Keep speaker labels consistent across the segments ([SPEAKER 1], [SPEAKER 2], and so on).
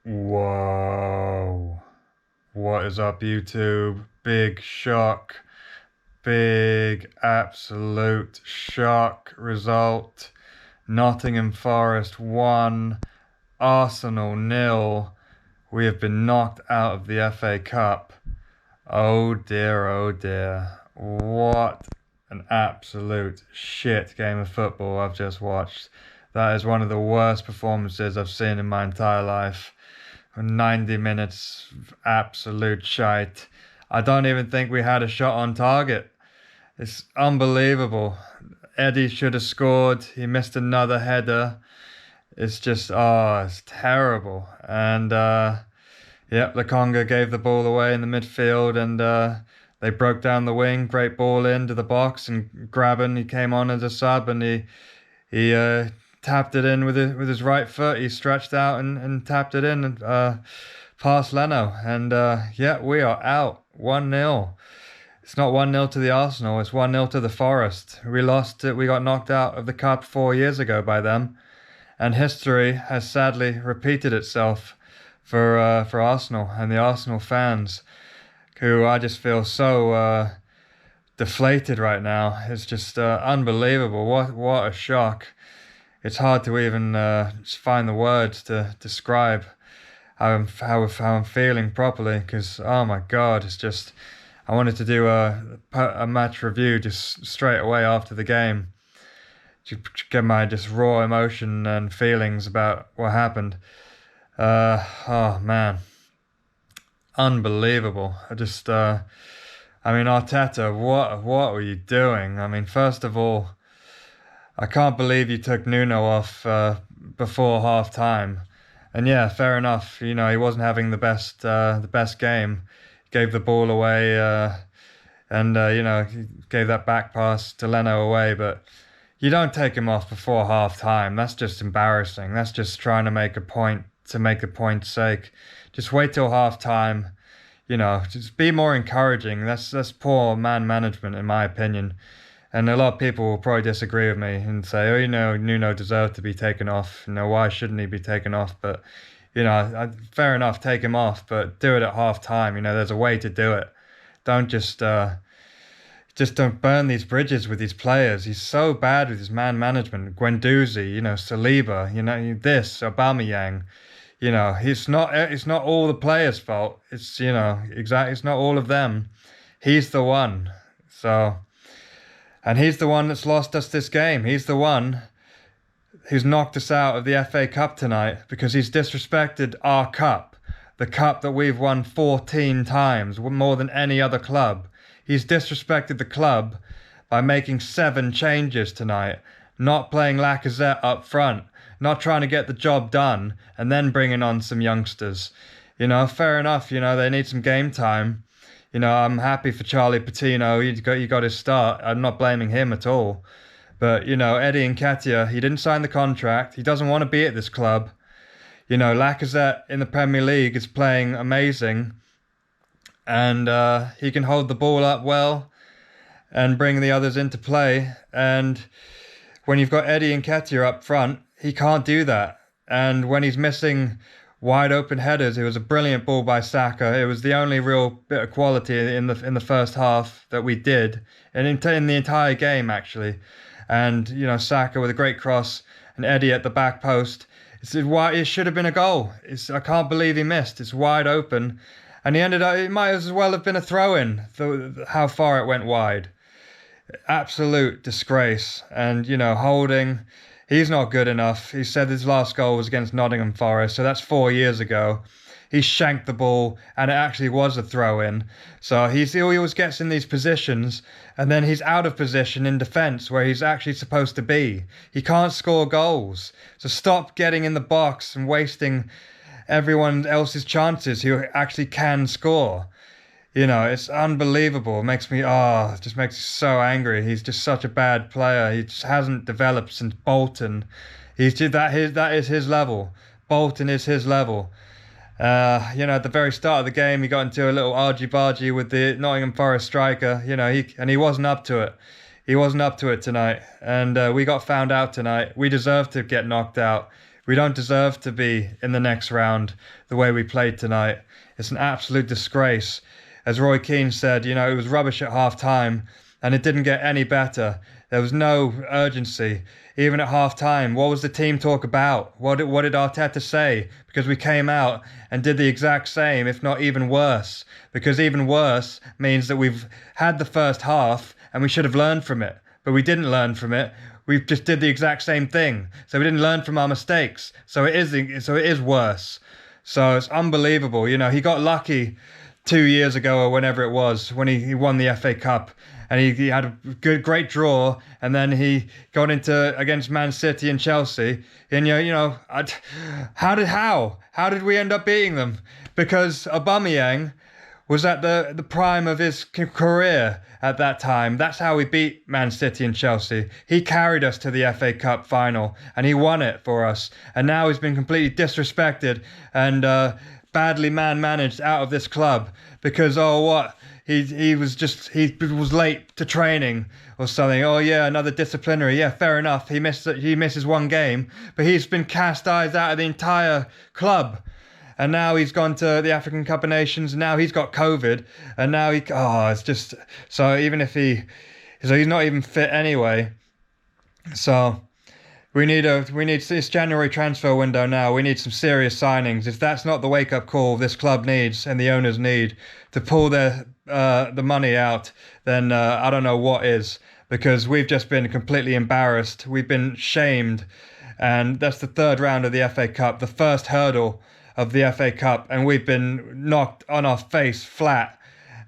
[SPEAKER 1] Whoa. What is up, YouTube? Big shock. Big absolute shock result. Nottingham Forest 1, Arsenal nil. We have been knocked out of the FA Cup. Oh dear, oh dear. What an absolute shit game of football I've just watched. That is one of the worst performances I've seen in my entire life. 90 minutes of absolute shite. I don't even think we had a shot on target. It's unbelievable. Eddie should have scored. He missed another header. It's just, it's terrible. And, yep, Lakonga gave the ball away in the midfield and they broke down the wing. Great ball into the box and Graben, he came on as a sub and he tapped it in with his right foot. He stretched out and tapped it in and past Leno. And yeah, we are out 1-0. It's not 1-0 to the Arsenal, it's 1-0 to the Forest. We lost it, we got knocked out of the Cup 4 years ago by them. And history has sadly repeated itself for Arsenal and the Arsenal fans, who I just feel so deflated right now. It's just unbelievable. What a shock. It's hard to even find the words to describe how I'm feeling properly, because oh my God, it's just, I wanted to do a match review just straight away after the game to get my just raw emotion and feelings about what happened. Oh man, unbelievable. I mean, Arteta, what were you doing? I mean, first of all, I can't believe you took Nuno off before half time. And yeah, fair enough. You know, he wasn't having the best game. He gave the ball away, and you know, he gave that back pass to Leno away. But you don't take him off before half time. That's just embarrassing. That's just trying to make a point to make a point's sake. Just wait till half time. You know, just be more encouraging. That's poor man management, in my opinion. And a lot of people will probably disagree with me and say, oh, you know, Nuno deserved to be taken off. You know, why shouldn't he be taken off? But, you know, fair enough, take him off, but do it at half time. You know, there's a way to do it. Don't just don't burn these bridges with these players. He's so bad with his man management. Guendouzi, you know, Saliba, you know, this, Aubameyang. You know, it's not all the players' fault. It's, you know, exactly, it's not all of them. He's the one. So... And he's the one that's lost us this game. He's the one who's knocked us out of the FA Cup tonight because he's disrespected our cup, the cup that we've won 14 times, more than any other club. He's disrespected the club by making 7 changes tonight, not playing Lacazette up front, not trying to get the job done, and then bringing on some youngsters. You know, fair enough, you know, they need some game time. You know, I'm happy for Charlie Patino. He got his start. I'm not blaming him at all. But, you know, Eddie Nketiah, he didn't sign the contract. He doesn't want to be at this club. You know, Lacazette in the Premier League is playing amazing. And he can hold the ball up well and bring the others into play. And when you've got Eddie Nketiah up front, he can't do that. And when he's missing wide open headers, it was a brilliant ball by Saka. It was the only real bit of quality in the first half that we did, and in the entire game actually. And you know, Saka with a great cross and Eddie at the back post. It should have been a goal. I can't believe he missed. It's wide open, and he ended up. It might as well have been a throw-in. How far it went wide. Absolute disgrace. And you know, Holding. He's not good enough. He said his last goal was against Nottingham Forest, so that's 4 years ago. He shanked the ball, and it actually was a throw-in. So he always gets in these positions, and then he's out of position in defence where he's actually supposed to be. He can't score goals. So stop getting in the box and wasting everyone else's chances who actually can score. You know, it's unbelievable. It just makes me so angry. He's just such a bad player. He just hasn't developed since Bolton. That is his level. Bolton is his level. You know, at the very start of the game, he got into a little argy-bargy with the Nottingham Forest striker. You know, he wasn't up to it. He wasn't up to it tonight, and we got found out tonight. We deserved to get knocked out. We don't deserve to be in the next round the way we played tonight. It's an absolute disgrace. As Roy Keane said, it was rubbish at half time and it didn't get any better. There was no urgency. Even at half time, what was the team talk about? What did Arteta say? Because we came out and did the exact same, if not even worse. Because even worse means that we've had the first half and we should have learned from it. But we didn't learn from it. We just did the exact same thing. So we didn't learn from our mistakes. So it is worse. So it's unbelievable. He got lucky 2 years ago or whenever it was when he won the FA Cup. And he had a great draw, and then he got into against Man City and Chelsea. And how did we end up beating them? Because Aubameyang was at the prime of his career at that time. That's how we beat Man City and Chelsea. He carried us to the FA Cup final, and he won it for us. And now he's been completely disrespected and badly managed out of this club because He was late to training or something. Oh yeah, another disciplinary. Yeah, fair enough. He misses one game, but he's been cast eyes out of the entire club. And now he's gone to the African Cup of Nations. And now he's got COVID, and now it's just so he's not even fit anyway. So we need this January transfer window now. We need some serious signings. If that's not the wake up call this club needs and the owners need to pull the money out, then I don't know what is, because we've just been completely embarrassed. We've been shamed, and that's the third round of the FA Cup, the first hurdle of the FA Cup, and we've been knocked on our face flat,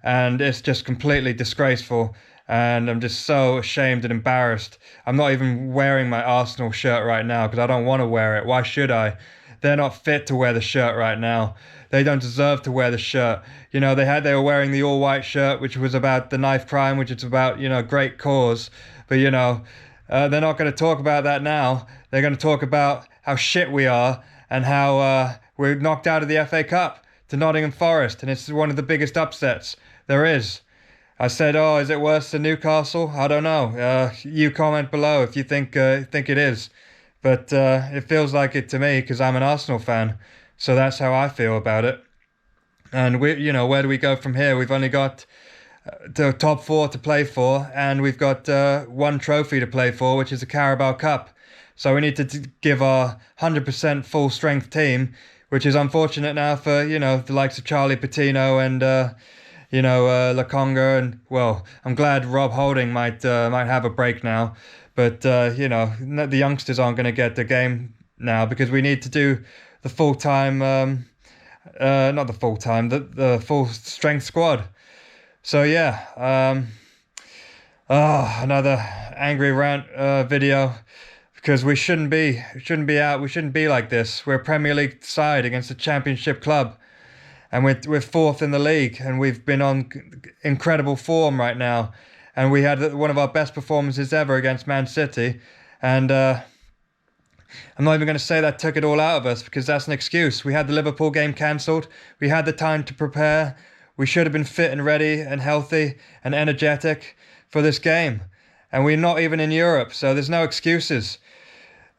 [SPEAKER 1] and it's just completely disgraceful. And I'm just so ashamed and embarrassed. I'm not even wearing my Arsenal shirt right now because I don't want to wear it. Why should I? They're not fit to wear the shirt right now. They don't deserve to wear the shirt. They were wearing the all-white shirt, which was about the knife crime, which is about, great cause. But, they're not going to talk about that now. They're going to talk about how shit we are and how we're knocked out of the FA Cup to Nottingham Forest. And it's one of the biggest upsets there is. I said, is it worse than Newcastle? I don't know. You comment below if you think it is. But it feels like it to me because I'm an Arsenal fan. So that's how I feel about it. And where do we go from here? We've only got the top four to play for, and we've got one trophy to play for, which is the Carabao Cup. So we need to give our 100% full strength team, which is unfortunate now for, the likes of Charlie Patino and Lokonga, and I'm glad Rob Holding might have a break now, but the youngsters aren't going to get the game now because we need to do the full time, not the full time, the full strength squad. So another angry rant video because we shouldn't be like this. We're a Premier League side against a Championship club. And we're fourth in the league, and we've been on incredible form right now. And we had one of our best performances ever against Man City. And I'm not even going to say that took it all out of us, because that's an excuse. We had the Liverpool game cancelled. We had the time to prepare. We should have been fit and ready and healthy and energetic for this game. And we're not even in Europe, so there's no excuses.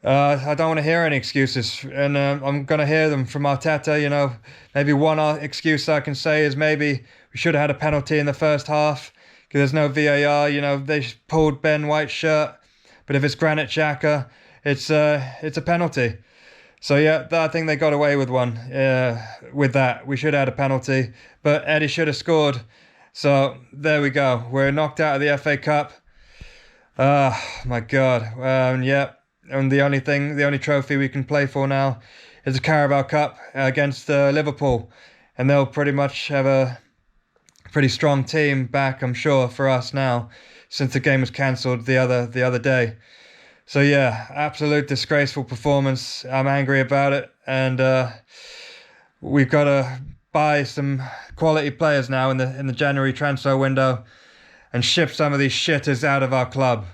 [SPEAKER 1] I don't want to hear any excuses, and I'm going to hear them from Arteta. Maybe one excuse I can say is maybe we should have had a penalty in the first half because there's no VAR. They pulled Ben White's shirt, but if it's Granit Xhaka, it's a penalty. So I think they got away with one. With that, we should have had a penalty, but Eddie should have scored. So there we go. We're knocked out of the FA Cup. My God. And the only trophy we can play for now is the Carabao Cup against Liverpool. And they'll pretty much have a pretty strong team back, I'm sure, for us now, since the game was cancelled the other day. So absolute disgraceful performance. I'm angry about it. And we've got to buy some quality players now in the January transfer window and ship some of these shitters out of our club.